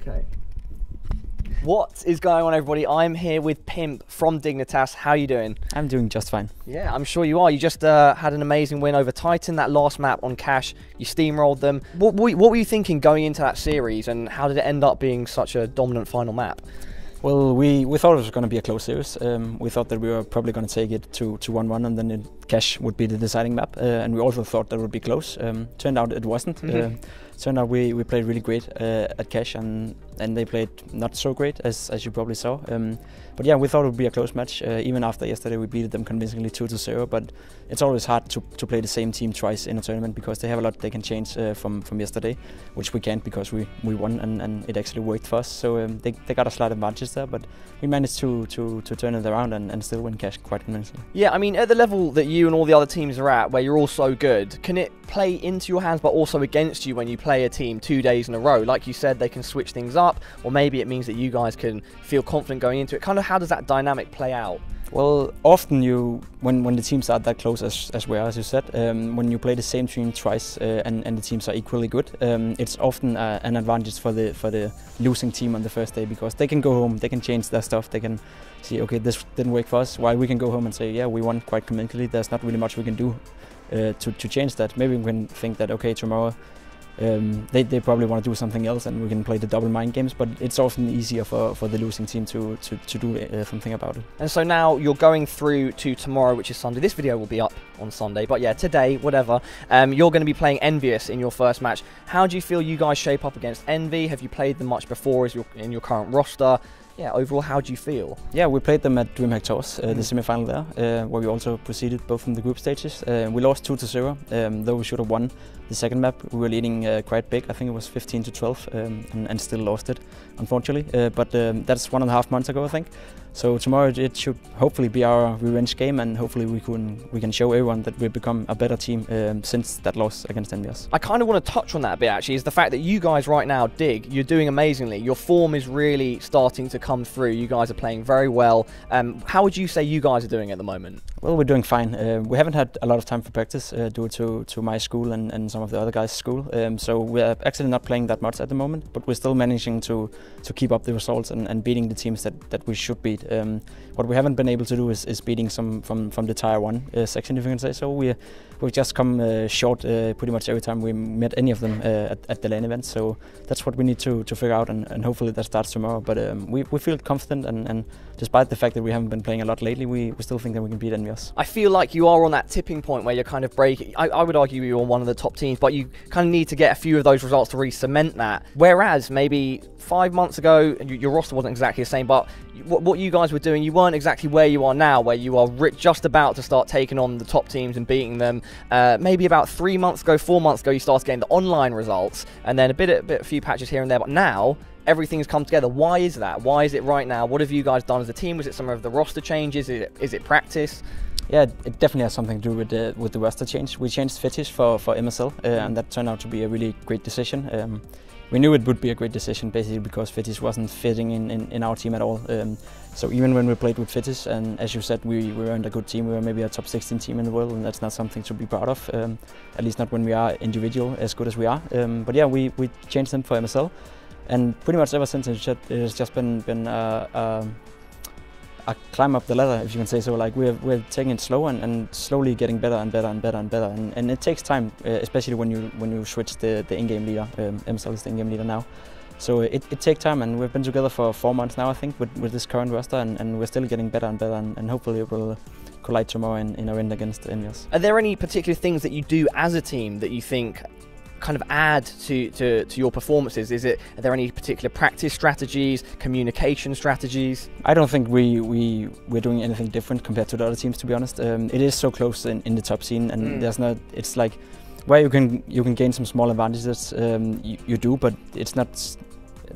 Okay. What is going on, everybody? I'm here with Pimp from Dignitas. How are you doing? I'm doing just fine. Yeah, I'm sure you are. You just had an amazing win over Titan, that last map on Cash. You steamrolled them. What were you thinking going into that series, and how did it end up being such a dominant final map? Well, we thought it was going to be a close series. We thought that we were probably going to take it to 1-1, and then Cash would be the deciding map. And we also thought that it would be close. Turned out it wasn't. Turned out we played really great at Cash, and they played not so great, as you probably saw. But yeah, we thought it would be a close match. Even after yesterday, we beat them convincingly 2-0. But it's always hard to play the same team twice in a tournament, because they have a lot they can change from yesterday, which we can't, because we won and it actually worked for us. So they got a slight advantage there, but we managed to turn it around and still win Cash quite convincingly. Yeah, I mean, at the level that you and all the other teams are at, where you're all so good, can it play into your hands but also against you when you play a team 2 days in a row? Like you said, they can switch things up, or maybe it means that you guys can feel confident going into it. Kind of, how does that dynamic play out? Well, often when the teams are that close as we are, as you said, when you play the same team twice and the teams are equally good, it's often an advantage for the losing team on the first day, because they can go home, they can change their stuff, they can see, okay, this didn't work for us, while we can go home and say, yeah, we won quite convincingly. There's not really much we can do to change that. Maybe we can think that, okay, tomorrow they probably want to do something else, and we can play the double mind games, but it's often easier for the losing team to do something about it. And so now you're going through to tomorrow, which is Sunday. This video will be up on Sunday, but yeah, today, whatever, you're going to be playing Envious in your first match. How do you feel you guys shape up against Envy? Have you played them much before in your current roster? Yeah, overall, how do you feel? Yeah, we played them at DreamHack Tours, the semi-final there, where we also proceeded both from the group stages. We lost 2-0, though we should have won the second map. We were leading quite big. I think it was 15-12, and still lost it, unfortunately. But that's 1.5 months ago, I think. So tomorrow it should hopefully be our revenge game, and hopefully we can show everyone that we've become a better team since that loss against Envious. I kind of want to touch on that a bit, actually, is the fact that you guys right now, Dig, you're doing amazingly. Your form is really starting to come through. You guys are playing very well. How would you say you guys are doing at the moment? Well, we're doing fine. We haven't had a lot of time for practice due to my school and some of the other guys' school. So we're actually not playing that much at the moment, but we're still managing to keep up the results and beating the teams that we should beat. What we haven't been able to do is beating some from the Tier 1 section, if you can say so. We've just come short pretty much every time we met any of them at the LAN event. So that's what we need to figure out, and hopefully that starts tomorrow. But we feel confident, and despite the fact that we haven't been playing a lot lately, we still think that we can beat Envious. I feel like you are on that tipping point where you're kind of breaking. I would argue you're one of the top teams, but you kind of need to get a few of those results to really cement that. Whereas maybe 5 months ago, your roster wasn't exactly the same, but what you guys were doing, you weren't exactly where you are now, where you are just about to start taking on the top teams and beating them. Maybe about 3 months ago, 4 months ago, you started getting the online results, and then a few patches here and there, but now everything's come together. Why is that? Why is it right now? What have you guys done as a team? Was it some of the roster changes? Is it practice? Yeah, it definitely has something to do with the roster change. We changed Fetish for MSL, and that turned out to be a really great decision. We knew it would be a great decision, basically because Fetish wasn't fitting in our team at all. So even when we played with Fetish, and as you said, we weren't a good team. We were maybe a top 16 team in the world, and that's not something to be proud of. At least not when we are individual as good as we are. But yeah, we changed them for MSL, and pretty much ever since it has just been a climb up the ladder, if you can say so. Like we're taking it slow and slowly getting better and better and better and better, and it takes time, especially when you switch the in-game leader. MSL is the in-game leader now, so it takes time, and we've been together for 4 months now, I think, with this current roster, and we're still getting better and better, and hopefully it will collide tomorrow in a win against Envious. Are there any particular things that you do as a team that you think kind of add to your performances? Are there any particular practice strategies, communication strategies? I don't think we're doing anything different compared to the other teams, to be honest. It is so close in the top scene, and there's not. It's like where you can gain some small advantages. You do, but it's not.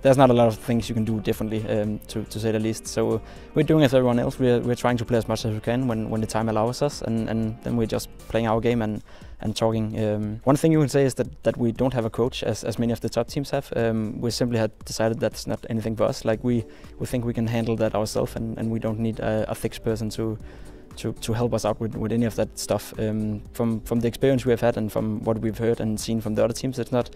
There's not a lot of things you can do differently, to say the least. So we're doing as everyone else. We're trying to play as much as we can when the time allows us, and then we're just playing our game and talking. One thing you can say is that we don't have a coach as many of the top teams have. We simply had decided that's not anything for us. Like we think we can handle that ourselves, and we don't need a fixed person to help us out with any of that stuff. From the experience we have had and from what we've heard and seen from the other teams, it's not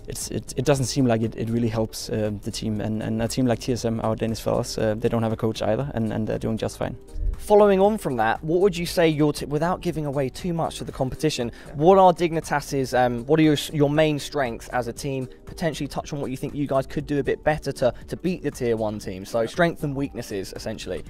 it doesn't seem like it really helps the team. And a team like TSM, our Danish fellas, they don't have a coach either, and they're doing just fine. Following on from that, what would you say without giving away too much to the competition, what are Dignitas's, what are your main strengths as a team? Potentially touch on what you think you guys could do a bit better to beat the tier 1 team. So strengths and weaknesses, essentially.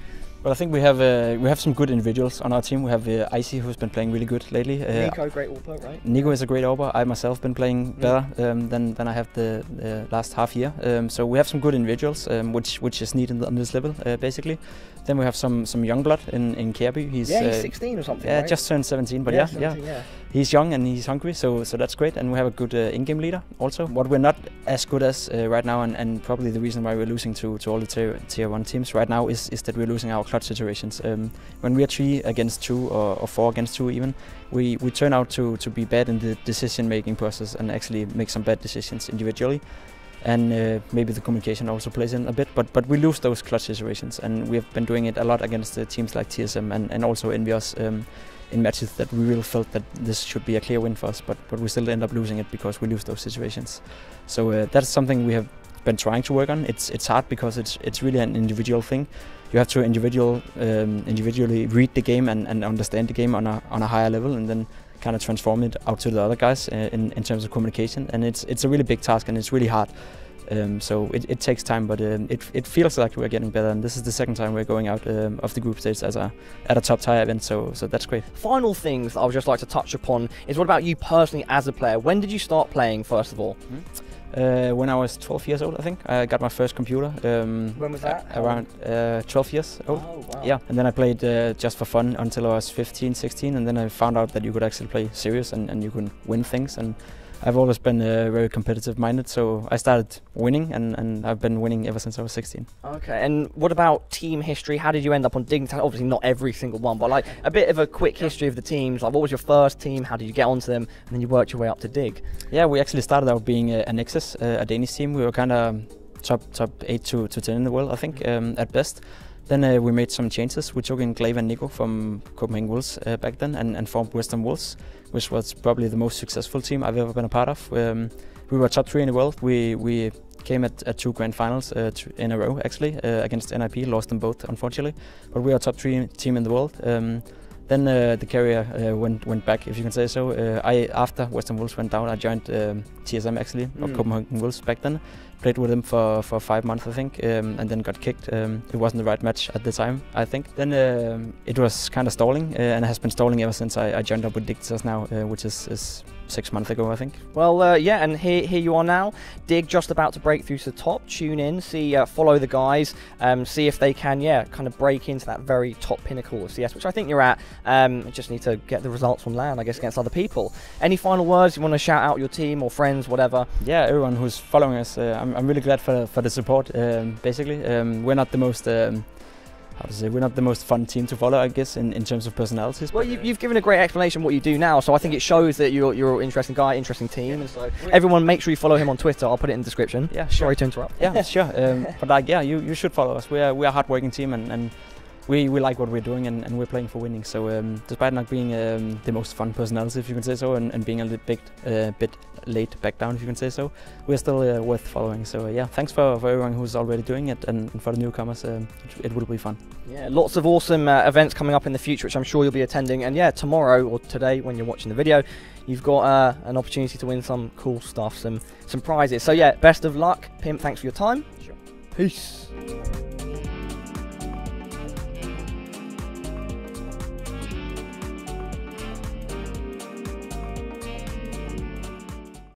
Well, I think we have some good individuals on our team. We have Icy, who's been playing really good lately. Nico, great AWPer, right? Nico is a great AWPer. I myself been playing better than I have the last half year. So we have some good individuals, which is needed on this level, basically. Then we have some young blood in Kjærby. He's 16 or something. Yeah, right? just turned 17, but 17, yeah. He's young and he's hungry, so that's great. And we have a good in-game leader also. What we're not as good as right now, and probably the reason why we're losing to all the tier 1 teams right now is that we're losing our clutch situations. When we are 3 against 2 or 4 against 2 even, we turn out to be bad in the decision-making process and actually make some bad decisions individually. And maybe the communication also plays in a bit, but we lose those clutch situations, and we have been doing it a lot against the teams like TSM and also Envious in matches that we really felt that this should be a clear win for us, but we still end up losing it because we lose those situations. So that's something we have been trying to work on. It's hard because it's really an individual thing. You have to individually read the game and understand the game on a higher level, and then kind of transform it out to the other guys in terms of communication. And it's a really big task, and it's really hard. So it takes time, but it feels like we're getting better. And this is the second time we're going out of the group stage at a top tier event, so that's great. Final things I would just like to touch upon is what about you personally as a player? When did you start playing, first of all? When I was 12 years old, I think. I got my first computer. When was that? Around 12 years old. Oh, wow. Yeah, and then I played just for fun until I was 15, 16, and then I found out that you could actually play serious and you can win things. And I've always been very competitive minded, so I started winning, and I've been winning ever since I was 16. Okay, and what about team history? How did you end up on Dignitas? Obviously not every single one, but like a bit of a quick history of the teams. Like, what was your first team? How did you get onto them? And then you worked your way up to Dig. Yeah, we actually started out being a Nexus, a Danish team. We were kind of top 8 to 10 in the world, I think, at best. Then we made some changes. We took in Glaive and Nico from Copenhagen Wolves back then and formed Western Wolves, which was probably the most successful team I've ever been a part of. We were top 3 in the world. We came at 2 grand finals in a row, actually, against NIP, lost them both, unfortunately. But we are top 3 team in the world. Then the career went back, if you can say so. After Western Wolves went down, I joined TSM, actually, or Copenhagen Wolves back then. Played with them for 5 months, I think, and then got kicked. It wasn't the right match at the time, I think. Then it was kind of stalling, and it has been stalling ever since I joined up with Dignitas now, which is 6 months ago, I think. Well, yeah, and here you are now. Dig just about to break through to the top. Tune in, see, follow the guys, see if they can, kind of break into that very top pinnacle of CS, which I think you're at. Just need to get the results from LAN, I guess, against other people. Any final words? You want to shout out your team or friends, whatever? Yeah, everyone who's following us, I'm really glad for the support. Basically, we're not the most. We're not the most fun team to follow, I guess, in terms of personalities. Well, you've given a great explanation what you do now, so I think it shows that you're an interesting guy, interesting team. And so everyone, make sure you follow him on Twitter. I'll put it in the description. Yeah, sure. Sorry to interrupt. Yeah, sure. But like, yeah, you should follow us. We're a hard-working team, and we like what we're doing, and we're playing for winning. So despite not being the most fun personality, if you can say so, and being a little bit late back down, if you can say so, we're still worth following. So yeah, thanks for everyone who's already doing it, and for the newcomers, it will be fun. Yeah, lots of awesome events coming up in the future, which I'm sure you'll be attending. And yeah, tomorrow or today, when you're watching the video, you've got an opportunity to win some cool stuff, some prizes. So yeah, best of luck, Pimp. Thanks for your time. Sure. Peace.